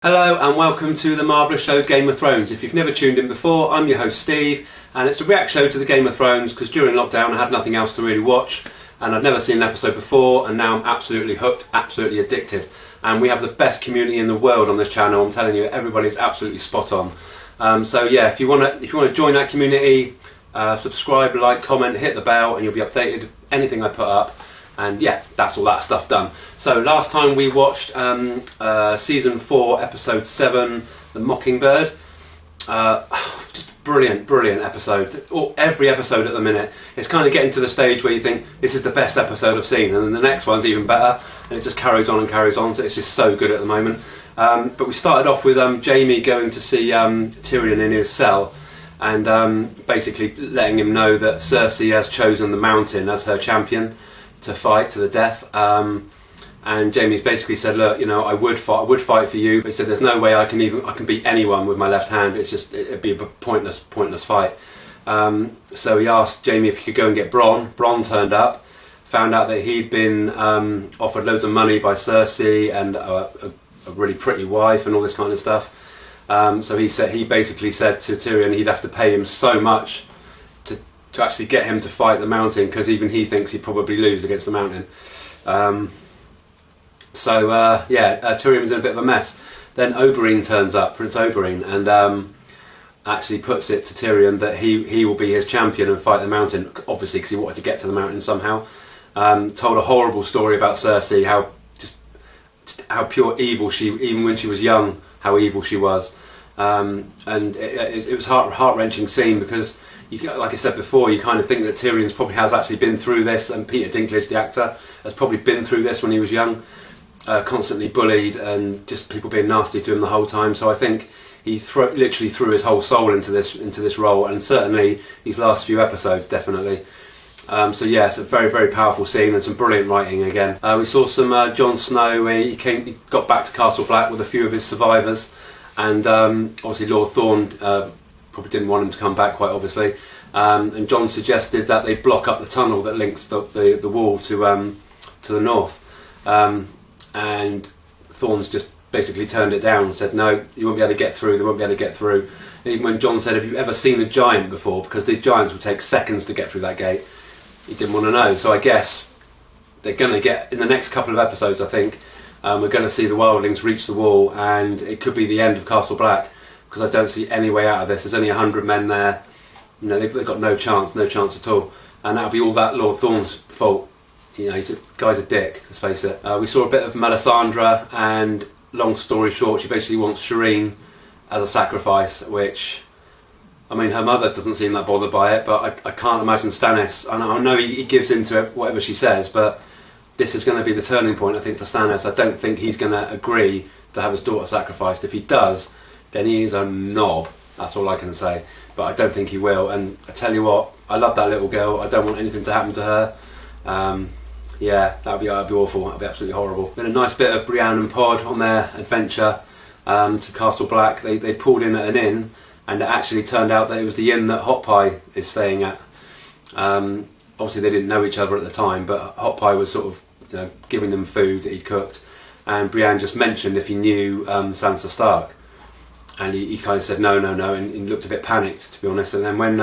Hello and welcome to the marvellous show Game of Thrones. If you've never tuned in before, I'm your host Steve, and it's a react show to the Game of Thrones because during lockdown I had nothing else to really watch and I'd never seen an episode before, and now I'm absolutely hooked, absolutely addicted. And we have the best community in the world on this channel. I'm telling you, everybody's absolutely spot on. So yeah, if you want to join that community, subscribe, like, comment, hit the bell, and you'll be updated anything I put up. And yeah, that's all that stuff done. So last time we watched Season 4, Episode 7, The Mockingbird. Just brilliant episode. Every episode at the minute, it's kind of getting to the stage where you think, this is the best episode I've seen, and then the next one's even better, and it just carries on, so it's just so good at the moment. But we started off with Jaime going to see Tyrion in his cell, and basically letting him know that Cersei has chosen the Mountain as her champion to fight to the death, and Jaime's basically said, look, you know, I would fight for you, but he said there's no way I can beat anyone with my left hand. It'd be a pointless fight. So he asked Jaime if he could go and get Bronn. Bronn turned up, found out that he'd been offered loads of money by Cersei and a really pretty wife and all this kind of stuff. So he basically said to Tyrion he'd have to pay him so much to actually get him to fight the Mountain, because even he thinks he'd probably lose against the Mountain. Tyrion was in a bit of a mess. Then Oberyn turns up, Prince Oberyn, and actually puts it to Tyrion that he will be his champion and fight the Mountain, obviously because he wanted to get to the Mountain somehow. Told a horrible story about Cersei, how pure evil even when she was young, how evil she was. And it was a heart-wrenching scene because, like I said before, you kind of think that Tyrion probably has actually been through this, and Peter Dinklage, the actor, has probably been through this when he was young, constantly bullied and just people being nasty to him the whole time. So I think he literally threw his whole soul into this role, and certainly these last few episodes, definitely. So yeah, it's a very powerful scene and some brilliant writing again. We saw some Jon Snow. He got back to Castle Black with a few of his survivors, and obviously Lord Thorne probably didn't want him to come back, quite obviously. And Jon suggested that they block up the tunnel that links the wall to the north. And Thorne's just basically turned it down and said, no, you won't be able to get through, they won't be able to get through. And even when Jon said, have you ever seen a giant before? Because these giants would take seconds to get through that gate. He didn't want to know. So I guess they're going to get, in the next couple of episodes, I think, we're going to see the wildlings reach the wall, and it could be the end of Castle Black, because I don't see any way out of this. There's only 100 men there. You know, they've got no chance at all. And that'll be all that Lord Thorne's fault. You know, guy's a dick, let's face it. We saw a bit of Melisandre, and long story short, she basically wants Shireen as a sacrifice, which, I mean, her mother doesn't seem that bothered by it, but I can't imagine Stannis. I know he gives into it, whatever she says, but this is going to be the turning point, I think, for Stannis. I don't think he's going to agree to have his daughter sacrificed. If he does, then he is a knob. That's all I can say. But I don't think he will. And I tell you what, I love that little girl. I don't want anything to happen to her. Yeah, that'd be awful. That'd be absolutely horrible. Been a nice bit of Brienne and Pod on their adventure to Castle Black. They pulled in at an inn, and it actually turned out that it was the inn that Hot Pie is staying at. Obviously, they didn't know each other at the time, but Hot Pie was sort of, you know, giving them food that he'd cooked, and Brienne just mentioned if he knew Sansa Stark, and he kind of said no, and he looked a bit panicked, to be honest. And then when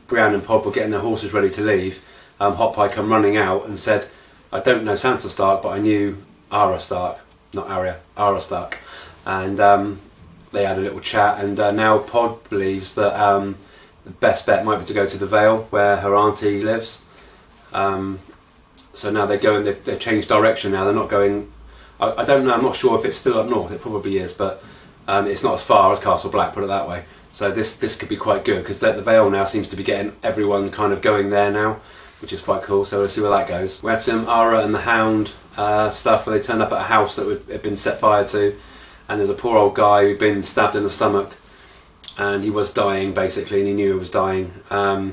Brienne and Pod were getting their horses ready to leave, Hot Pie come running out and said, I don't know Sansa Stark, but I knew Arya Stark, not Arya, Arya Stark. And they had a little chat, and now Pod believes that the best bet might be to go to the Vale, where her auntie lives. So now they've changed direction now. They're not going, I don't know, I'm not sure if it's still up north, it probably is, but it's not as far as Castle Black, put it that way. So this could be quite good, because the Vale now seems to be getting everyone kind of going there now, which is quite cool, so we'll see where that goes. We had some Arya and the Hound stuff, where they turned up at a house that had been set fire to, and there's a poor old guy who'd been stabbed in the stomach, and he was dying basically, and he knew he was dying. I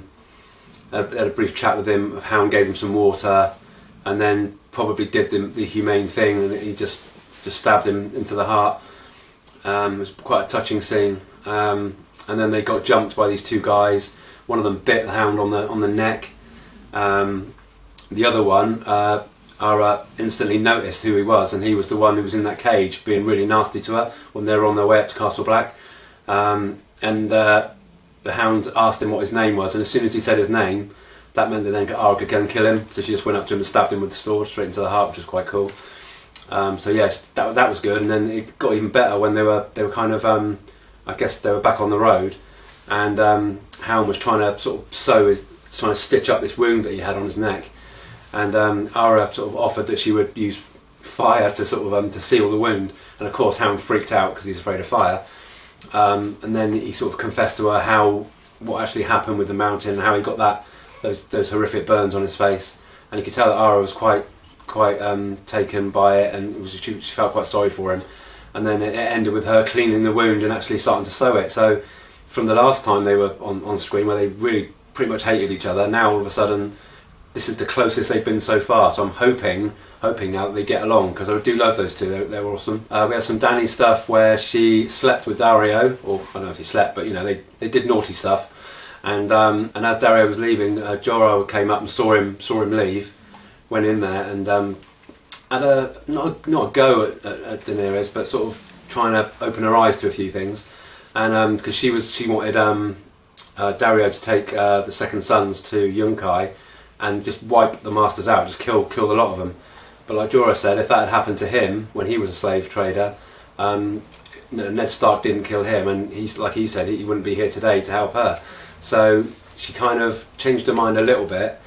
had a brief chat with him. Hound gave him some water, and then probably did the humane thing, and he just stabbed him into the heart. It was quite a touching scene. And then they got jumped by these two guys. One of them bit the Hound on the neck. The other one, Ara instantly noticed who he was, and he was the one who was in that cage being really nasty to her when they were on their way up to Castle Black. The Hound asked him what his name was, and as soon as he said his name, that meant that then Ara could go and kill him. So she just went up to him and stabbed him with the sword straight into the heart, which was quite cool. So yes, that was good. And then it got even better when they were kind of I guess they were back on the road, and Hound was trying to sort of trying to stitch up this wound that he had on his neck, and Ara sort of offered that she would use fire to sort of to seal the wound, and of course Hound freaked out because he's afraid of fire. And then he sort of confessed to her what actually happened with the mountain, and how he got those horrific burns on his face, and you could tell that Ara was quite taken by it, and she felt quite sorry for him. And then it ended with her cleaning the wound and actually starting to sew it. So from the last time they were on screen, where they really pretty much hated each other, now all of a sudden this is the closest they've been so far. So I'm hoping now that they get along, because I do love those two. They're awesome. We had some Dany stuff where she slept with Daario, or I don't know if he slept, but you know they did naughty stuff. And as Daario was leaving, Jorah came up and saw him leave, went in there and had not a go at Daenerys, but sort of trying to open her eyes to a few things. And because she wanted Daario to take the second sons to Yunkai and just wipe the masters out, just kill the lot of them. But like Jorah said, if that had happened to him when he was a slave trader, Ned Stark didn't kill him, and he said he wouldn't be here today to help her. So she kind of changed her mind a little bit,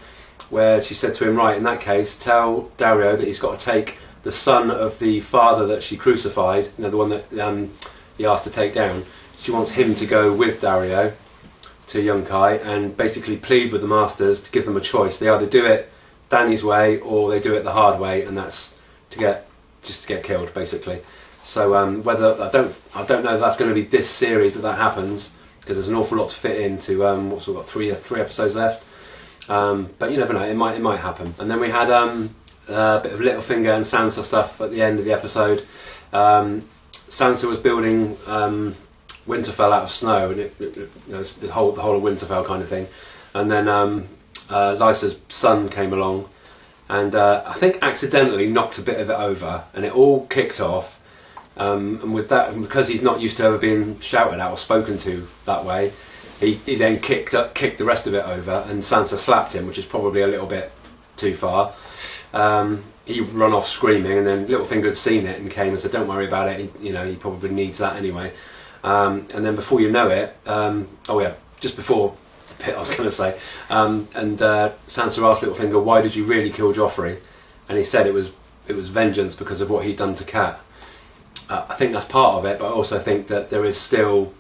where she said to him, right, in that case, tell Daario that he's got to take the son of the father that she crucified, you know, the one that he asked to take down. She wants him to go with Daario to Yunkai and basically plead with the masters to give them a choice. They either do it Dany's way or they do it the hard way, and that's to get killed, basically. So whether I don't know if that's going to be this series that happens, because there's an awful lot to fit into what's we've got three episodes left. But you never know, it might happen. And then we had a bit of Littlefinger and Sansa stuff at the end of the episode. Sansa was building Winterfell out of snow, and the whole of Winterfell kind of thing. And then Lysa's son came along, and I think accidentally knocked a bit of it over, and it all kicked off. And with that, and because he's not used to ever being shouted at or spoken to that way, he then kicked the rest of it over, and Sansa slapped him, which is probably a little bit too far. He run off screaming, and then Littlefinger had seen it and came and said, "Don't worry about it. He probably needs that anyway." And then before you know it, just before the pit, I was going to say, and Sansa asked Littlefinger, "Why did you really kill Joffrey?" And he said it was vengeance because of what he'd done to Cat. I think that's part of it, but I also think that there is still,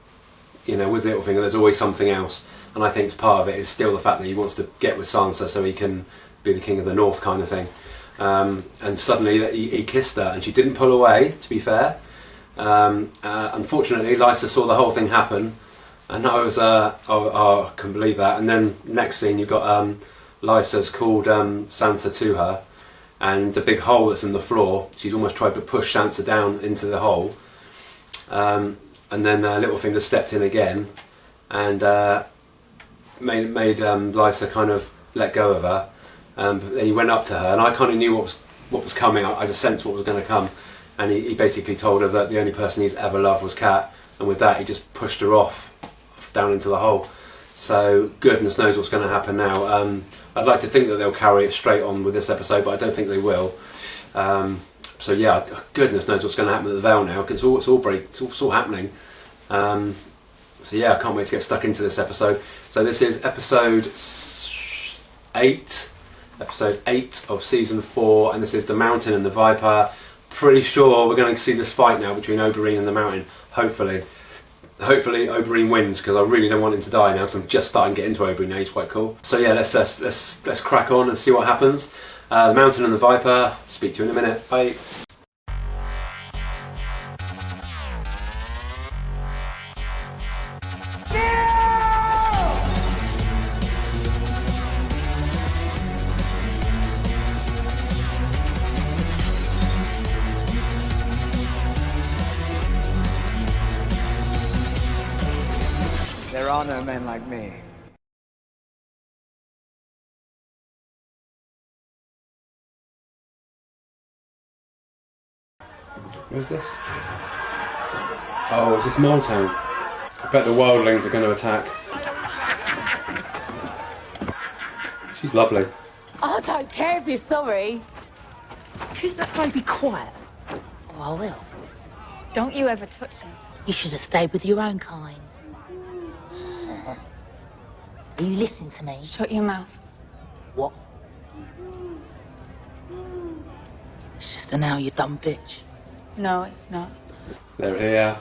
with Littlefinger, there's always something else, and I think part of it is still the fact that he wants to get with Sansa so he can be the king of the North, kind of thing. And suddenly he kissed her, and she didn't pull away, to be fair. Unfortunately, Lysa saw the whole thing happen, and I was, I couldn't believe that. And then next scene, you've got Lysa's called Sansa to her, and the big hole that's in the floor, she's almost tried to push Sansa down into the hole. And then Littlefinger stepped in again and made Lysa kind of let go of her. Then he went up to her, and I kind of knew what was coming. I just sensed what was going to come, and he basically told her that the only person he's ever loved was Cat, and with that he just pushed her off down into the hole. So goodness knows what's going to happen now. I'd like to think that they'll carry it straight on with this episode, but I don't think they will. So yeah, goodness knows what's going to happen at the Vale now, because it's all happening. So yeah, I can't wait to get stuck into this episode. So this is episode 8 of season 4, and this is The Mountain and the Viper. Pretty sure we're going to see this fight now between Oberyn and the Mountain. Hopefully Oberyn wins, because I really don't want him to die now, because I'm just starting to get into Oberyn now. He's quite cool. So yeah, let's crack on and see what happens. The Mountain and the Viper. Speak to you in a minute. Bye. There are no men like me. Where's this? Oh, is this Mole Town? I bet the wildlings are going to attack. She's lovely. I don't care if you're sorry. Keep that baby quiet. Oh, I will. Don't you ever touch him. You should have stayed with your own kind. Are you listening to me? Shut your mouth. What? It's just an hour, you dumb bitch. No, it's not. They're here.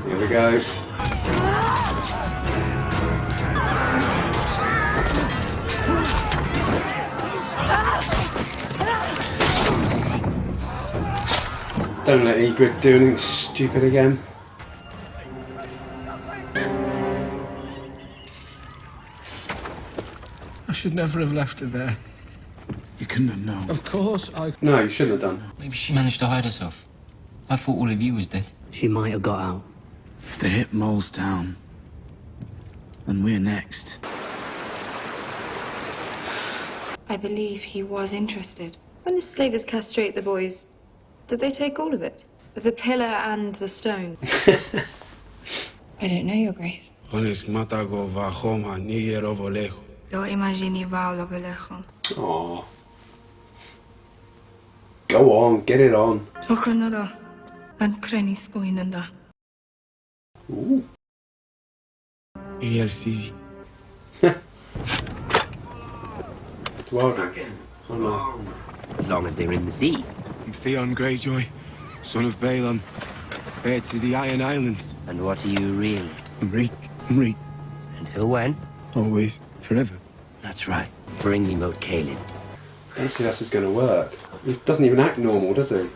Here we go. Don't let Ygritte do anything stupid again. I should never have left her there. You couldn't have known. Of course I... No, you shouldn't have done. Maybe she managed to hide herself. I thought all of you was dead. She might have got out. If they hit Mole's Town, then we're next. I believe he was interested. When the slavers castrate the boys, did they take all of it? The pillar and the stone? I don't know, Your Grace. Aww. Go on, get it on. Ooh. Wildling. Oh no. As long as they're in the sea. I'm Theon Greyjoy, son of Balon, heir to the Iron Islands. And what are you really? I'm Reek. I'm Reek. Until when? Always. Forever. That's right. Bring me Moat Cailin. I don't see this is going to work. He doesn't even act normal, does he?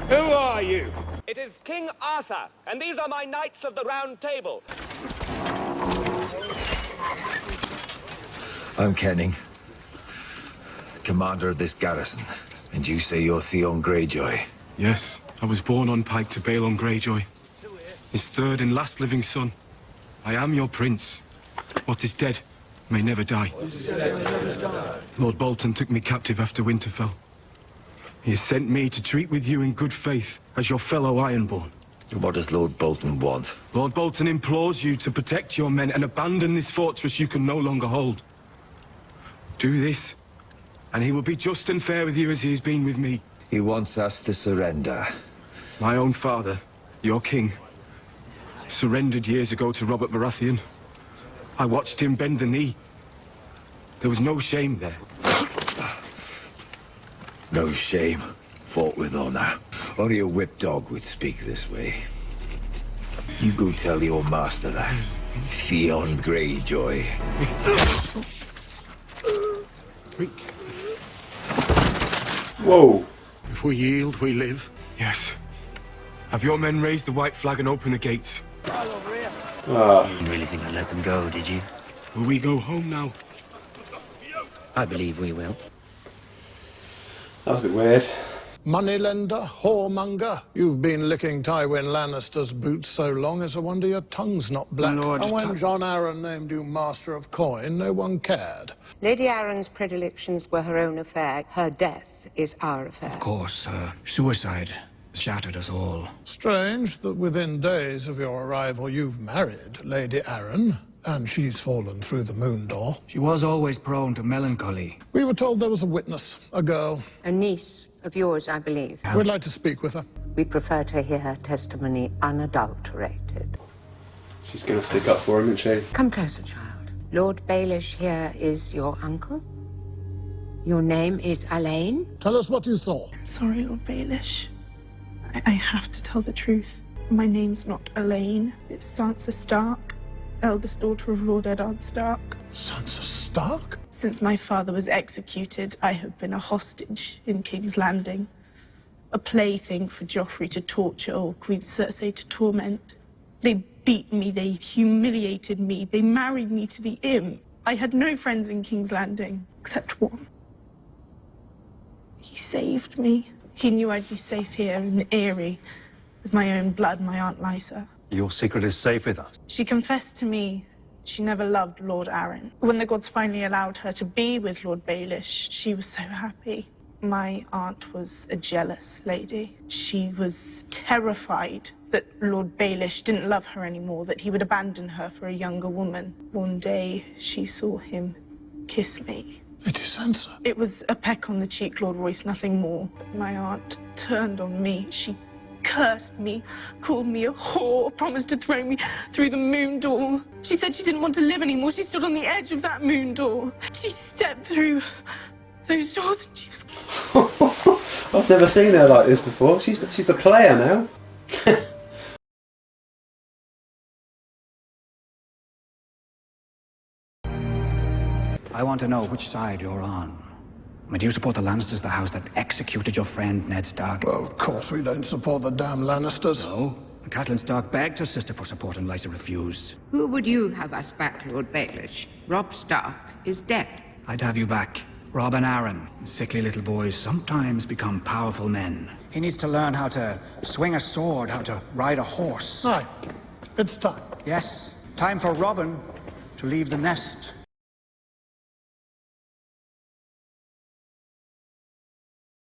Who are you? It is King Arthur, and these are my knights of the Round Table. I'm Kenning, commander of this garrison. And you say you're Theon Greyjoy? Yes, I was born on Pike to Balon Greyjoy, his third and last living son. I am your prince. What is dead may never die. Lord Bolton took me captive after Winterfell. He has sent me to treat with you in good faith as your fellow Ironborn. What does Lord Bolton want? Lord Bolton implores you to protect your men and abandon this fortress you can no longer hold. Do this, and he will be just and fair with you as he has been with me. He wants us to surrender. My own father, your king, surrendered years ago to Robert Baratheon. I watched him bend the knee. There was no shame there. No shame. Fought with honor. Only a whip dog would speak this way. You go tell your master that. Theon Greyjoy. Whoa. If we yield, we live. Yes. Have your men raised the white flag and open the gates? You didn't really think I'd let them go, did you? Will we go home now? I believe we will. That was a bit weird. Moneylender, whoremonger, you've been licking Tywin Lannister's boots so long it's a wonder your tongue's not black. And when Jon Arryn named you Master of Coin, no one cared. Lady Arryn's predilections were her own affair. Her death is our affair. Of course, suicide shattered us all. Strange that within days of your arrival you've married Lady Arryn, and she's fallen through the moon door. She was always prone to melancholy. We were told there was a witness, a girl. A niece of yours, I believe. We'd like to speak with her. We prefer to hear her testimony unadulterated. She's going to stick up for him, isn't she? Come closer, child. Lord Baelish here is your uncle? Your name is Elaine? Tell us what you saw. Sorry, Lord Baelish. I have to tell the truth. My name's not Elaine. It's Sansa Stark, eldest daughter of Lord Eddard Stark. Sansa Stark? Since my father was executed, I have been a hostage in King's Landing. A plaything for Joffrey to torture or Queen Cersei to torment. They beat me, they humiliated me, they married me to the imp. I had no friends in King's Landing, except one. He saved me. He knew I'd be safe here in Eyrie, with my own blood, my Aunt Lysa. Your secret is safe with us. She confessed to me She never loved Lord Arryn. When the gods finally allowed her to be with Lord Baelish, she was so happy. My aunt was a jealous lady. She was terrified that Lord Baelish didn't love her anymore, that he would abandon her for a younger woman. One day, she saw him kiss me. Lady Sansa. It was a peck on the cheek, Lord Royce, nothing more. But my aunt turned on me. She cursed me, called me a whore, promised to throw me through the moon door. She said she didn't want to live anymore. She stood on the edge of that moon door. She stepped through those doors and she was... I've never seen her like this before. She's a player now. I want to know which side you're on. I mean, do you support the Lannisters, the house that executed your friend Ned Stark? Well, of course we don't support the damn Lannisters. No. Catelyn Stark begged her sister for support and Lysa refused. Who would you have us back, Lord Baelish? Robb Stark is dead. I'd have you back. Robb and Arryn, sickly little boys, sometimes become powerful men. He needs to learn how to swing a sword, how to ride a horse. Aye, it's time. Yes, time for Robin to leave the nest.